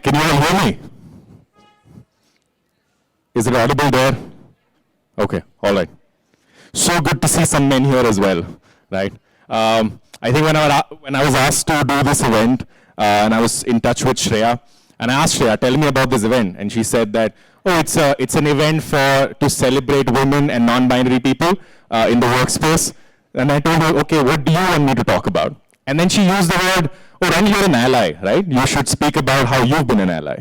can you all hear me? Is it audible there? Okay, all right. So good to see some men here as well, right? I think when I was asked to do this event, and I was in touch with Shreya, and I asked Shreya, tell me about this event, and she said that, oh, it's an event to celebrate women and non-binary people in the workspace. And I told her, okay, what do you want me to talk about? And then she used the word, oh, Ron, you're an ally, right? You should speak about how you've been an ally.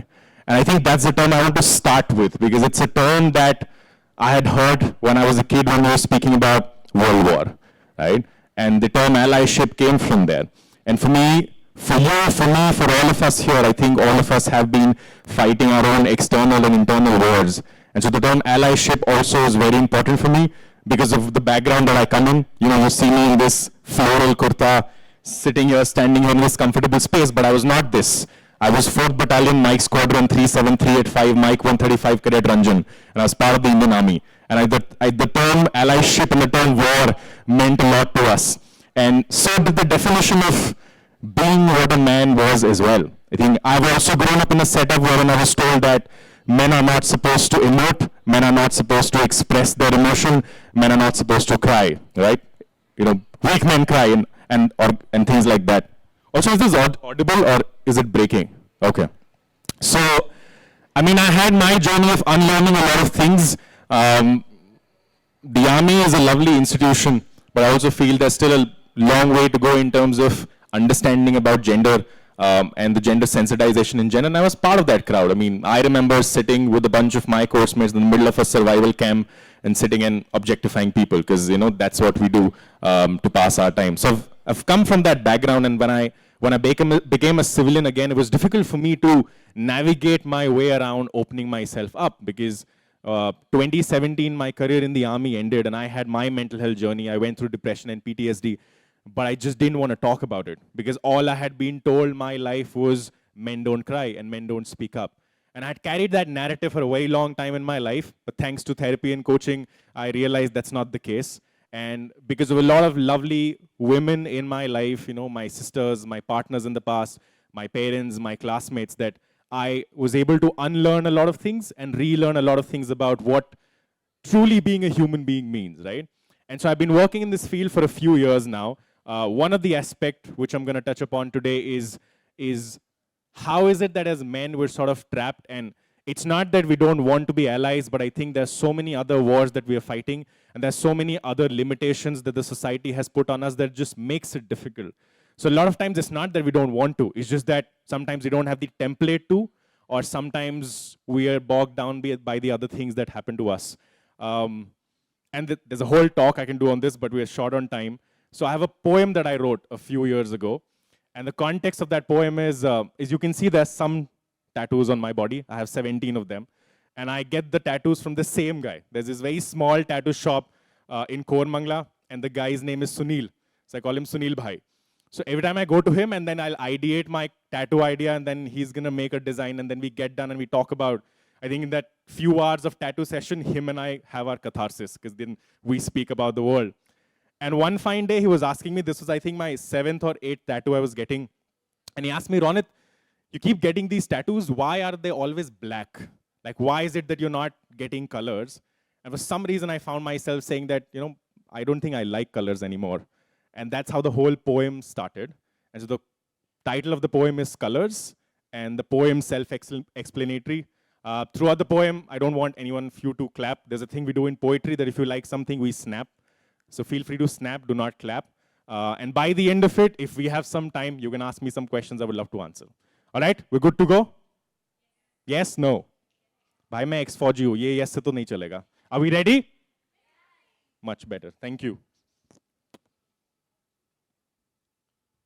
And I think that's the term I want to start with, because it's a term that I had heard when I was a kid when we were speaking about World War, right? And the term allyship came from there. And for me, for you, for me, for all of us here, I think all of us have been fighting our own external and internal wars. And so the term allyship also is very important for me because of the background that I come in. You know, you see me in this floral kurta, sitting here, standing here in this comfortable space, but I was not this. I was 4th Battalion, Mike Squadron 37385, Mike 135 Cadet Ranjan, and I was part of the Indian Army. And the term allyship and the term war meant a lot to us. And so did the definition of being what a man was as well. I think I've also grown up in a setup wherein I was told that men are not supposed to emote, men are not supposed to express their emotion, men are not supposed to cry, right? You know, weak men cry and things like that. Also, is this audible or is it breaking? Okay. So, I mean, I had my journey of unlearning a lot of things. The army is a lovely institution, but I also feel there's still a long way to go in terms of understanding about gender and the gender sensitization in general. And I was part of that crowd. I mean, I remember sitting with a bunch of my course mates in the middle of a survival camp and sitting and objectifying people, because, you know, that's what we do to pass our time. So I've come from that background, and when I became a civilian again, it was difficult for me to navigate my way around opening myself up, because 2017, my career in the army ended, and I had my mental health journey. I went through depression and PTSD, but I just didn't want to talk about it, because all I had been told my life was men don't cry and men don't speak up. And I had carried that narrative for a very long time in my life, but thanks to therapy and coaching, I realized that's not the case. And because of a lot of lovely women in my life, you know, my sisters, my partners in the past, my parents, my classmates, that I was able to unlearn a lot of things and relearn a lot of things about what truly being a human being means, right? And so I've been working in this field for a few years now. One of the aspects which I'm going to touch upon today is how is it that as men we're sort of trapped, and it's not that we don't want to be allies, but I think there's so many other wars that we are fighting, and there's so many other limitations that the society has put on us that just makes it difficult. So a lot of times it's not that we don't want to, it's just that sometimes we don't have the template to, or sometimes we are bogged down by the other things that happen to us. And there's a whole talk I can do on this, but we are short on time. So I have a poem that I wrote a few years ago. And the context of that poem is you can see there's some tattoos on my body. I have 17 of them. And I get the tattoos from the same guy. There's this very small tattoo shop in Kormangla, and the guy's name is Sunil. So I call him Sunil Bhai. So every time I go to him, and then I'll ideate my tattoo idea, and then he's going to make a design, and then we get done and we talk about, I think in that few hours of tattoo session, him and I have our catharsis, because then we speak about the world. And one fine day, he was asking me, this was, I think, my 7th or 8th tattoo I was getting. And he asked me, Ronit, you keep getting these tattoos, why are they always black? Like, why is it that you're not getting colors? And for some reason, I found myself saying that, you know, I don't think I like colors anymore. And that's how the whole poem started. And so the title of the poem is Colors, and the poem self-explanatory. Throughout the poem, I don't want anyone of you to clap. There's a thing we do in poetry that if you like something, we snap. So feel free to snap, do not clap. And by the end of it, if we have some time, you can ask me some questions I would love to answer. All right, we're good to go? Yes, no? भाई मैं ex-फौजी हूँ, ये yes से तो नहीं चलेगा. Are we ready? Much better, thank you.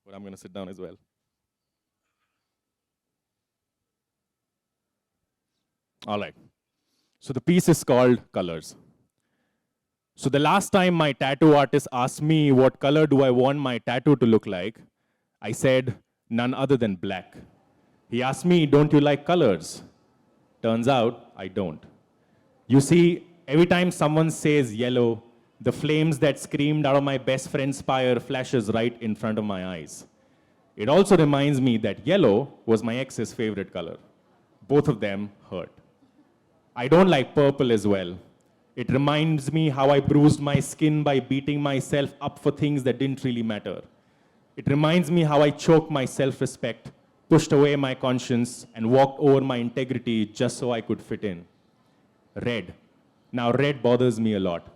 But I'm going to sit down as well. All right, so the piece is called Colors. So the last time my tattoo artist asked me what color do I want my tattoo to look like, I said, none other than black. He asked me, don't you like colors? Turns out, I don't. You see, every time someone says yellow, the flames that screamed out of my best friend's spire flashes right in front of my eyes. It also reminds me that yellow was my ex's favorite color. Both of them hurt. I don't like purple as well. It reminds me how I bruised my skin by beating myself up for things that didn't really matter. It reminds me how I choked my self-respect, pushed away my conscience, and walked over my integrity just so I could fit in. Red. Now red bothers me a lot.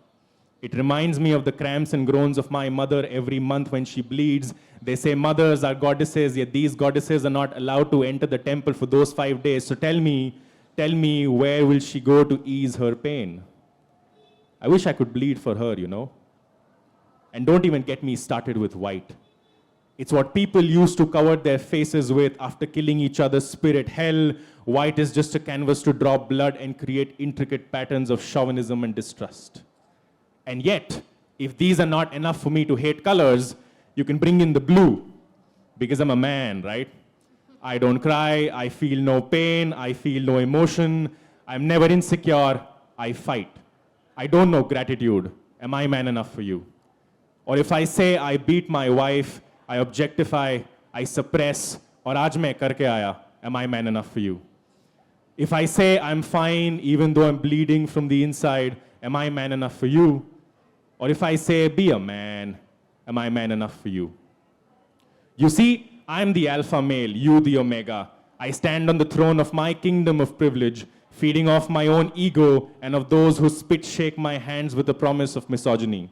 It reminds me of the cramps and groans of my mother every month when she bleeds. They say mothers are goddesses, yet these goddesses are not allowed to enter the temple for those 5 days. So tell me, where will she go to ease her pain? I wish I could bleed for her, you know. And don't even get me started with white. It's what people used to cover their faces with after killing each other's spirit. Hell, white is just a canvas to draw blood and create intricate patterns of chauvinism and distrust. And yet, if these are not enough for me to hate colors, you can bring in the blue, because I'm a man, right? I don't cry, I feel no pain, I feel no emotion, I'm never insecure, I fight. I don't know gratitude. Am I man enough for you? Or if I say I beat my wife, I objectify, I suppress, or aaj main karke aaya, am I man enough for you? If I say I'm fine even though I'm bleeding from the inside, am I man enough for you? Or if I say be a man, am I man enough for you? You see, I'm the alpha male, you the omega. I stand on the throne of my kingdom of privilege, feeding off my own ego and of those who spit shake my hands with the promise of misogyny.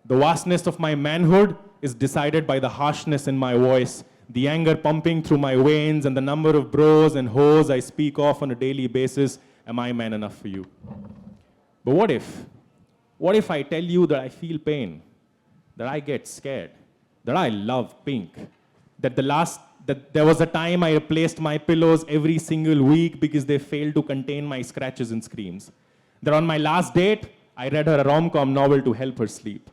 The vastness of my manhood is decided by the harshness in my voice, the anger pumping through my veins, and the number of bros and hoes I speak of on a daily basis. Am I man enough for you? But what if? What if I tell you that I feel pain, that I get scared, that I love pink, that there was a time I replaced my pillows every single week because they failed to contain my scratches and screams, that on my last date, I read her a rom-com novel to help her sleep,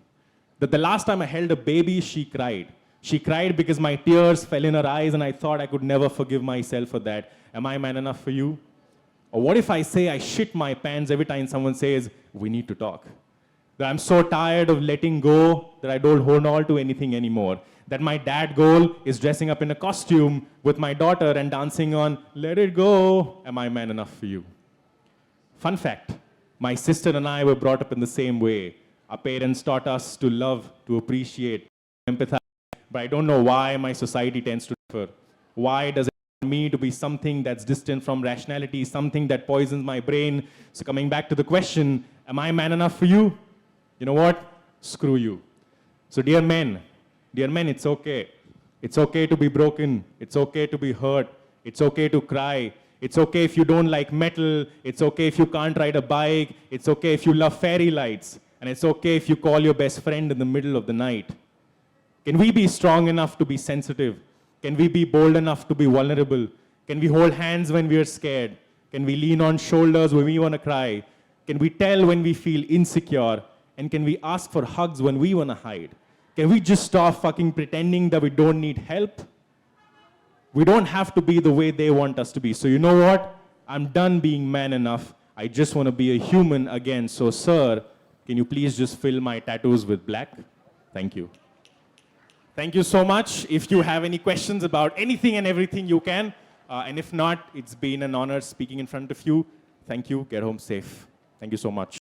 that the last time I held a baby, she cried. She cried because my tears fell in her eyes and I thought I could never forgive myself for that. Am I man enough for you? Or what if I say I shit my pants every time someone says, we need to talk? That I'm so tired of letting go that I don't hold on to anything anymore. That my dad goal is dressing up in a costume with my daughter and dancing on Let It Go. Am I man enough for you? Fun fact, my sister and I were brought up in the same way. Our parents taught us to love, to appreciate, to empathize. But I don't know why my society tends to differ. Why does it want me to be something that's distant from rationality, something that poisons my brain? So coming back to the question, am I man enough for you? You know what? Screw you. So dear men, it's okay. It's okay to be broken. It's okay to be hurt. It's okay to cry. It's okay if you don't like metal. It's okay if you can't ride a bike. It's okay if you love fairy lights. And it's okay if you call your best friend in the middle of the night. Can we be strong enough to be sensitive? Can we be bold enough to be vulnerable? Can we hold hands when we are scared? Can we lean on shoulders when we want to cry? Can we tell when we feel insecure? And can we ask for hugs when we want to hide? Can we just stop fucking pretending that we don't need help? We don't have to be the way they want us to be. So you know what? I'm done being man enough. I just want to be a human again. So sir, can you please just fill my tattoos with black? Thank you. Thank you so much. If you have any questions about anything and everything, you can. And if not, it's been an honor speaking in front of you. Thank you. Get home safe. Thank you so much.